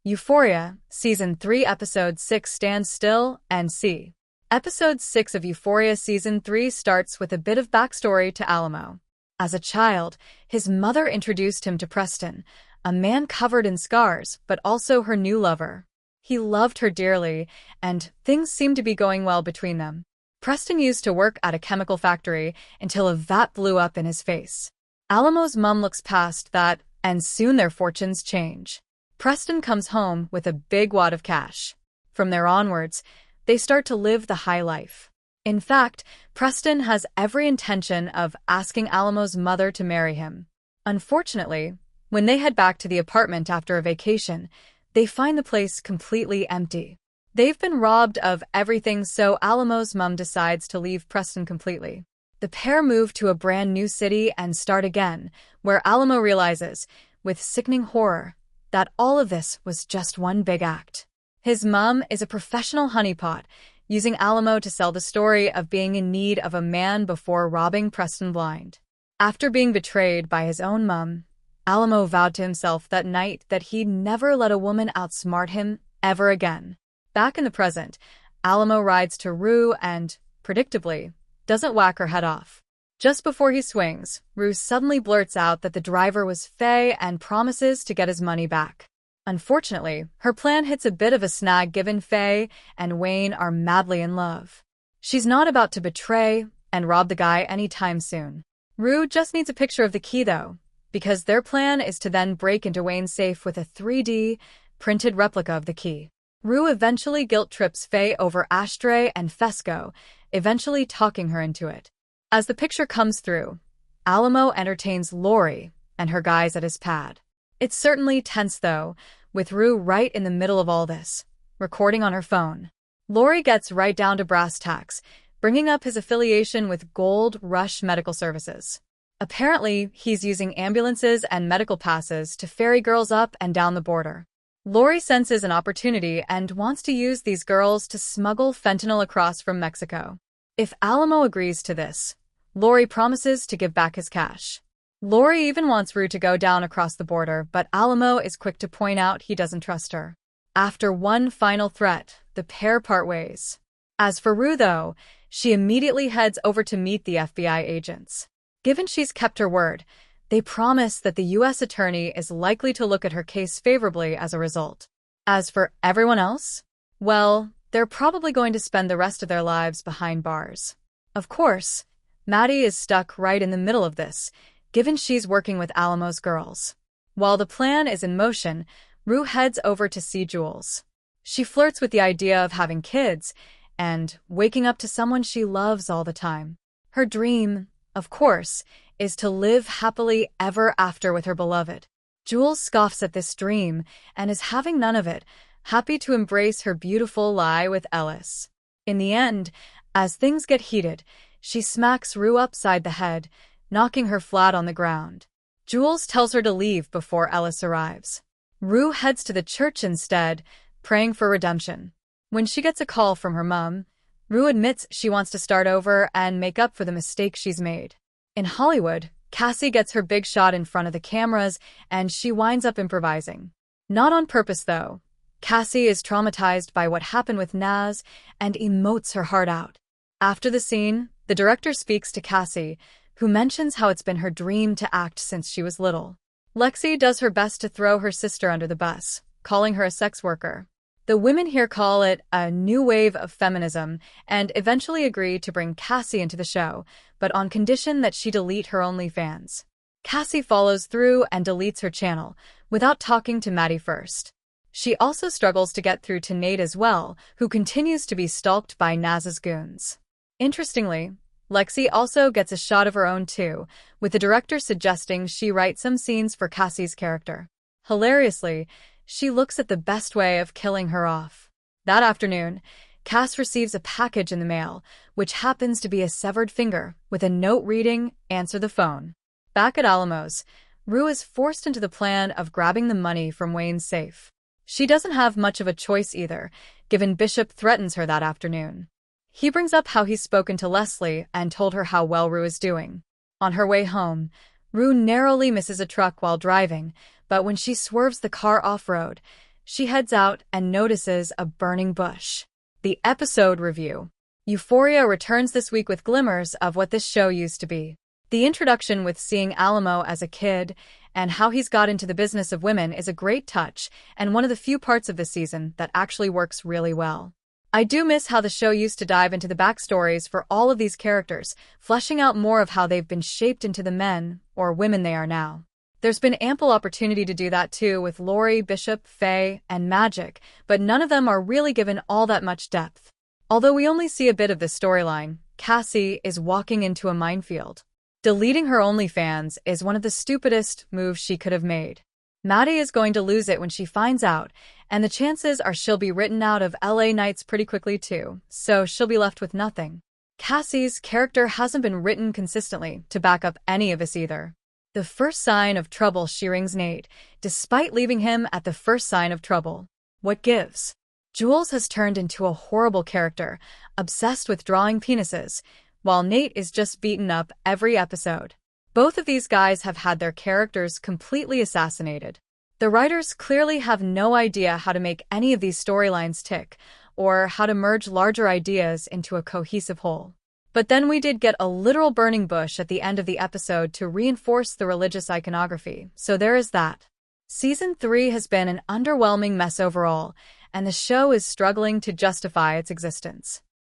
Euphoria, Season 3, Episode 6, Stand Still and See. Episode 6 of Euphoria Season 3 starts with a bit of backstory to Alamo. As a child, his mother introduced him to Preston, a man covered in scars, but also her new lover. He loved her dearly, and things seemed to be going well between them. Preston used to work at a chemical factory until a vat blew up in his face. Alamo's mom looks past that, and soon their fortunes change. Preston comes home with a big wad of cash. From there onwards, they start to live the high life. In fact, Preston has every intention of asking Alamo's mother to marry him. Unfortunately, when they head back to the apartment after a vacation, they find the place completely empty. They've been robbed of everything, so Alamo's mom decides to leave Preston completely. The pair move to a brand new city and start again, where Alamo realizes, with sickening horror, that all of this was just one big act. His mom is a professional honeypot, using Alamo to sell the story of being in need of a man before robbing Preston blind. After being betrayed by his own mom, Alamo vowed to himself that night that he'd never let a woman outsmart him ever again. Back in the present, Alamo rides to Rue and, predictably, doesn't whack her head off. Just before he swings, Rue suddenly blurts out that the driver was Faye and promises to get his money back. Unfortunately, her plan hits a bit of a snag given Faye and Wayne are madly in love. She's not about to betray and rob the guy anytime soon. Rue just needs a picture of the key though, because their plan is to then break into Wayne's safe with a 3D printed replica of the key. Rue eventually guilt trips Faye over Ashtray and Fesco, eventually talking her into it. As the picture comes through, Alamo entertains Lori and her guys at his pad. It's certainly tense though, with Rue right in the middle of all this, recording on her phone. Lori gets right down to brass tacks, bringing up his affiliation with Gold Rush Medical Services. Apparently, he's using ambulances and medical passes to ferry girls up and down the border. Lori senses an opportunity and wants to use these girls to smuggle fentanyl across from Mexico. If Alamo agrees to this, Lori promises to give back his cash. Lori even wants Rue to go down across the border, but Alamo is quick to point out he doesn't trust her. After one final threat, the pair part ways. As for Rue though, she immediately heads over to meet the FBI agents. Given she's kept her word, they promise that the U.S. attorney is likely to look at her case favorably as a result. As for everyone else, well, they're probably going to spend the rest of their lives behind bars. Of course, Maddie is stuck right in the middle of this, given she's working with Alamo's girls. While the plan is in motion, Rue heads over to see Jules. She flirts with the idea of having kids and waking up to someone she loves all the time. Her dream, of course, is to live happily ever after with her beloved. Jules scoffs at this dream and is having none of it, happy to embrace her beautiful lie with Ellis. In the end, as things get heated, she smacks Rue upside the head, knocking her flat on the ground. Jules tells her to leave before Ellis arrives. Rue heads to the church instead, praying for redemption. When she gets a call from her mom, Rue admits she wants to start over and make up for the mistake she's made. In Hollywood, Cassie gets her big shot in front of the cameras and she winds up improvising. Not on purpose though. Cassie is traumatized by what happened with Naz and emotes her heart out. After the scene, the director speaks to Cassie, who mentions how it's been her dream to act since she was little. Lexi does her best to throw her sister under the bus, calling her a sex worker. The women here call it a new wave of feminism and eventually agree to bring Cassie into the show, but on condition that she delete her OnlyFans. Cassie follows through and deletes her channel, without talking to Maddie first. She also struggles to get through to Nate as well, who continues to be stalked by Naz's goons. Interestingly, Lexi also gets a shot of her own too, with the director suggesting she write some scenes for Cassie's character. Hilariously, she looks at the best way of killing her off. That afternoon, Cass receives a package in the mail, which happens to be a severed finger, with a note reading, "Answer the phone." Back at Alamo's, Rue is forced into the plan of grabbing the money from Wayne's safe. She doesn't have much of a choice either, given Bishop threatens her that afternoon. He brings up how he's spoken to Leslie and told her how well Rue is doing. On her way home, Rue narrowly misses a truck while driving, but when she swerves the car off-road, She heads out and notices a burning bush. The episode review. Euphoria returns this week with glimmers of what this show used to be. The introduction with seeing Alamo as a kid and how he's got into the business of women is a great touch and one of the few parts of the season that actually works really well. I do miss how the show used to dive into the backstories for all of these characters, fleshing out more of how they've been shaped into the men or women they are now. There's been ample opportunity to do that too with Lori, Bishop, Faye, and Magic, but none of them are really given all that much depth. Although we only see a bit of this storyline, Cassie is walking into a minefield. Deleting her OnlyFans is one of the stupidest moves she could have made. Maddie is going to lose it when she finds out, and the chances are she'll be written out of LA Nights pretty quickly too, so she'll be left with nothing. Cassie's character hasn't been written consistently to back up any of this either. The first sign of trouble, she rings Nate, despite leaving him at the first sign of trouble. What gives? Jules has turned into a horrible character, obsessed with drawing penises, while Nate is just beaten up every episode. Both of these guys have had their characters completely assassinated. The writers clearly have no idea how to make any of these storylines tick, or how to merge larger ideas into a cohesive whole. But then we did get a literal burning bush at the end of the episode to reinforce the religious iconography, so there is that. Season 3 has been an underwhelming mess overall, and the show is struggling to justify its existence.